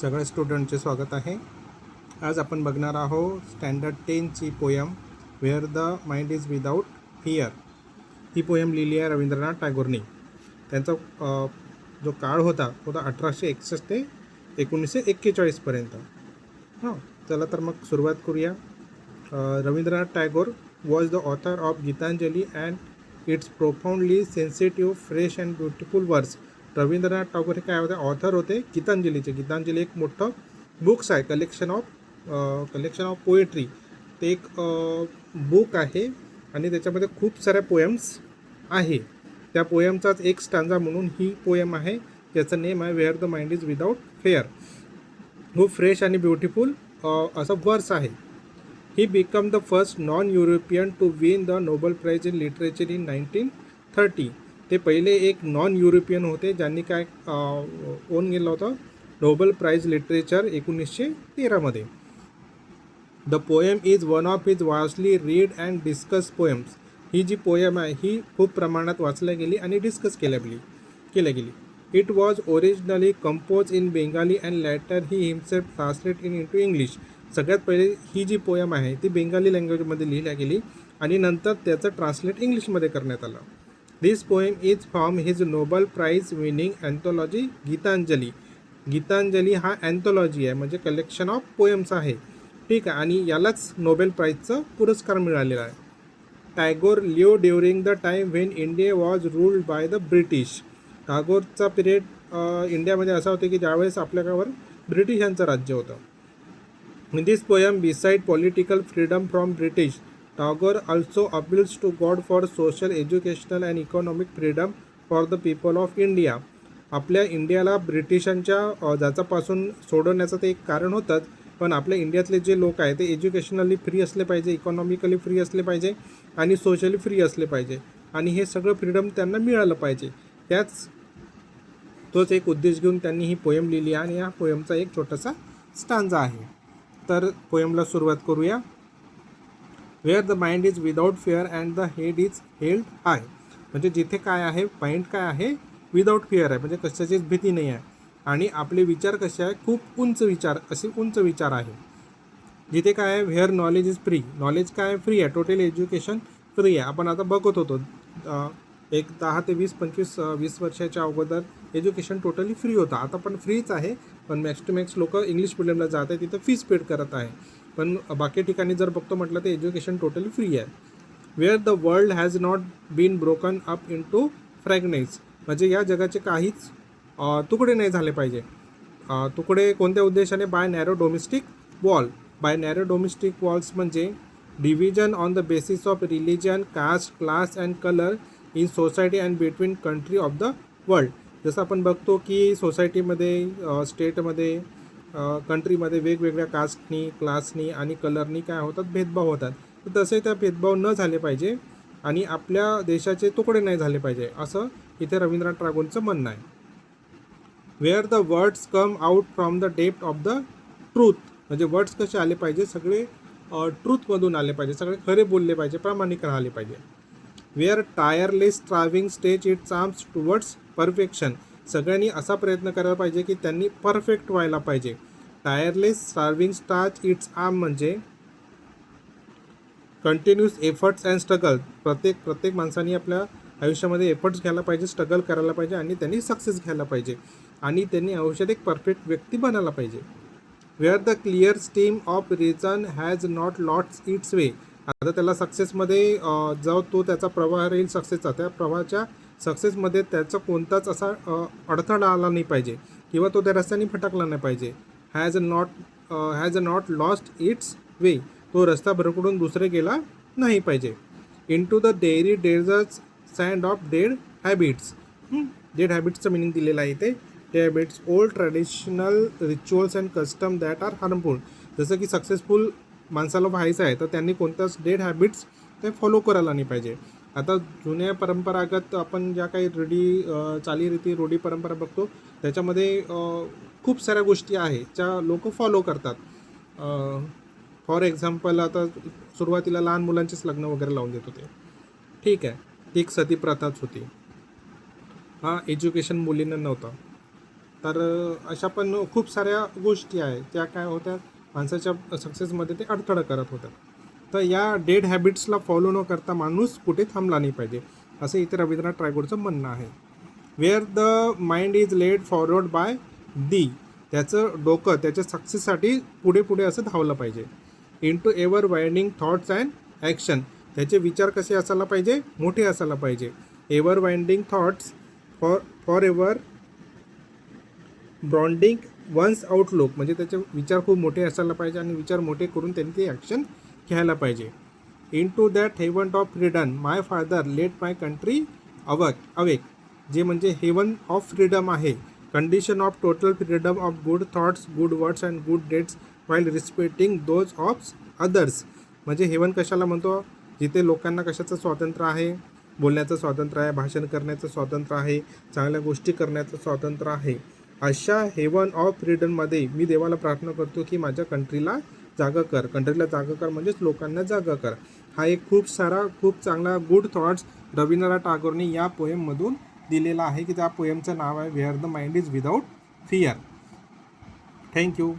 सगळ्या स्टुडंटचे स्वागत आहे. आज आपण बघणार आहोत स्टँडर्ड 10ची poem where the mind is without fear. ही पोयम लिहिली आहे रवींद्रनाथ टागोरनी. त्यांचा जो काळ होता तो 1861 ते 1941पर्यंत. चला तर मग सुरुवात करूया. Rabindranath Tagore was the author of Gitanjali and it's profoundly sensitive fresh and beautiful verse. Rabindranath Tagore हे काय होते? ऑथर होते गीतांजलीचे. गीतांजली एक मोठं बुक्स आहे, कलेक्शन ऑफ पोएट्री. ते एक बुक आहे आणि त्याच्यामध्ये खूप साऱ्या पोएम्स आहे. त्या पोएमचाच एक स्टांजा म्हणून ही पोएम आहे, ज्याचं नेम आहे where the mind is without fear. खूप फ्रेश आणि ब्युटिफुल असं वर्स आहे. He become the first non European to win the Nobel prize in literature in 1930. ते पहिले एक नॉन युरोपियन होते ज्यांनी काय ओन केलं होतं नोबेल प्राइज लिटरेचर 1913मध्ये. The poem is one of his vastly read and discuss poems. ही जी पोएम आहे ही खूप प्रमाणात वाचल्या गेली आणि डिस्कस केल्या गेली. It was originally compose in Bengali and later he himself translate into English. सगळ्यात पहिले ही जी पोएम आहे ती बेंगाली लँग्वेजमध्ये लिहिल्या गेली आणि नंतर त्याचं ट्रान्सलेट इंग्लिशमध्ये करण्यात आलं. This poem is from his Nobel prize winning anthology Gitanjali. Gitanjali हा अँथॉलॉजी आहे, म्हणजे कलेक्शन ऑफ पोएम्स आहे. ठीक आहे, आणि यालाच नोबेल प्राइजचा पुरस्कार मिळालेला आहे. Tagore live during the time when India was ruled by the British. टागोरचा पिरियड इंडियामध्ये असा होता की ज्यावेळेस आपल्यावर ब्रिटिशांचं राज्य होतं. In this poem beside political freedom from British, Tagore also appeals to God for social, educational and economic freedom for the people of India. आपल्या इंडियाला ब्रिटिशांच्या जाचापासून सोडवण्याचं ते एक कारण होतंच, पण आपल्या इंडियातले जे लोक आहेत ते एज्युकेशनली फ्री असले पाहिजे, इकॉनॉमिकली फ्री असले पाहिजे आणि सोशली फ्री असले पाहिजे, आणि हे सगळं फ्रीडम त्यांना मिळालं पाहिजे. तोच एक उद्देश घेऊन त्यांनी ही पोएम लिहिली आणि या पोएमचा एक छोटासा स्टांजा आहे. तर पोएमला सुरुवात करूया. Where the mind is without fear and the head is held high. म्हणजे जिथे काय आहे, माइंड काय आहे, विदाऊट फिअर आहे, म्हणजे कशाचीच भीती नाही आहे, आणि आपले विचार कसे आहे, खूप उंच विचार आहे. जिथे काय आहे, where knowledge is free. Knowledge काय आहे, फ्री आहे. टोटल एज्युकेशन फ्री आहे. आपण आता बघत होतो एक 10 ते 20 वर्षाच्या अगोदर एज्युकेशन टोटली फ्री होतं. आता पण फ्रीच आहे, पण मॅक्स टू मॅक्स लोक इंग्लिश मिडियमला जात आहे, तिथं फीस पेड करत आहे. पण बाकी ठिकाणी जर बघतो म्हटलं तर एज्युकेशन टोटली फ्री आहे. Where the world has not been broken up into fragments. म्हणजे या जगाचे काहीच तुकडे नाही झाले पाहिजे. तुकडे कोणत्या उद्देशाने? By narrow domestic wall. By narrow domestic walls म्हणजे division on the basis of religion, caste, class and colour in society and between country of the world. जसं आपण बघतो की सोसायटीमध्ये, स्टेटमध्ये, कंट्रीमध्ये वेगवेगळ्या कास्टनी, क्लासनी आणि कलरनी काय होतात, भेदभाव होतात. तर तसे त्या भेदभाव न झाले पाहिजे आणि आपल्या देशाचे तुकडे नाही झाले पाहिजे, असं इथे रवींद्रनाथ टागोरचं म्हणणं आहे. Where the words come out from the depth of the truth. म्हणजे वर्ड्स कसे आले पाहिजे, सगळे ट्रूथमधून आले पाहिजे, सगळे खरे बोलले पाहिजे, प्रामाणिक राहिले पाहिजे. Where tireless striving stage its arms towards perfection. सगळ्यांनी असा प्रयत्न करायला पाहिजे की त्यांनी परफेक्ट व्हायला पाहिजे. टायरलेस स्ट्रायव्हिंग स्टार्च इट्स आर्म म्हणजे कंटिन्यूस एफर्ट्स अँड स्ट्रगल. प्रत्येक माणसाने आपल्या आयुष्यामध्ये एफर्ट्स घ्यायला पाहिजे, स्ट्रगल करायला पाहिजे आणि त्यांनी सक्सेस घ्यायला पाहिजे आणि त्यांनी आयुष्यात एक परफेक्ट व्यक्ती बनायला पाहिजे. Where the clear stream of reason has not lost its way. आता त्याला सक्सेसमध्ये जो तो त्याचा प्रवाह राहील सक्सेसचा, त्या प्रवाहाच्या सक्सेसमध्ये त्याचा कोणताच असा अडथळा आला नाही पाहिजे किंवा तो त्या रस्त्याने भटकला नाही पाहिजे. Has not lost its way. तो रस्ता भरकडून दुसरे गेला नाही पाहिजे. Into the dreary deserts sand of dead habits. Dead हॅबिट्सचं मिनिंग दिलेलं आहे इथे. Dead habits old traditional rituals and custom that are harmful. जसं की सक्सेसफुल माणसाला व्हायचं आहे तर त्यांनी कोणत्याच डेड हॅबिट्स ते फॉलो करायला नाही पाहिजे. आता जुन्या परंपरागत आपण ज्या काही चालीरीती रूढी परंपरा बघतो त्याच्यामध्ये खूप साऱ्या गोष्टी आहेत ज्या लोक फॉलो करतात. फॉर एक्झाम्पल आता सुरुवातीला लहान मुलांचेच लग्न वगैरे लावून देत होते. ठीक आहे, ती एक सती प्रथाच होती. एज्युकेशन मुलींना नव्हतं. तर अशा पण खूप साऱ्या गोष्टी आहेत त्या काय होत्या, माणसाच्या सक्सेसमध्ये ते अडथळा करत होतात. तर या डेड हॅबिट्सला फॉलो न करता माणूस कुठे थांबला नाही पाहिजे, असं इथे रवींद्रनाथ टागोरचं म्हणणं आहे. Where the mind is led forward by त्याचं डोकं त्याच्या सक्सेससाठी पुढे पुढे असं धावलं पाहिजे. Into ever winding thoughts and action, त्याचे विचार कसे असायला पाहिजे, मोठे असायला पाहिजे. Ever winding thoughts for ever broadening one's outlook, म्हणजे त्याचे विचार खूप मोठे असायला पाहिजे आणि विचार मोठे करून त्यांनी ते ॲक्शन घ्यायला पाहिजे. Into that heaven of freedom my father let my country awake, जे म्हणजे हेवन ऑफ फ्रीडम आहे, condition of total freedom of good thoughts, good words and good deeds while respecting those of others. म्हणजे heaven कशाला म्हणतो, जिथे लोकांना कशाचं स्वातंत्र्य आहे, बोलण्याचं स्वातंत्र्य आहे, भाषण करण्याचं स्वातंत्र्य आहे, चांगल्या गोष्टी करण्याचं स्वातंत्र्य आहे. अशा हेवन ऑफ फ्रीडममध्ये मी देवाला प्रार्थना करतो की माझ्या कंट्रीला जागा कर. कंट्रीला जागा कर म्हणजेच लोकांना जागा कर. हा एक खूप चांगला गुड थॉट्स रवींद्रनाथ टागोरने या पोएममधून दिलेला आहे, की त्या पोएमचं नाव आहे where the mind is without fear. Thank you.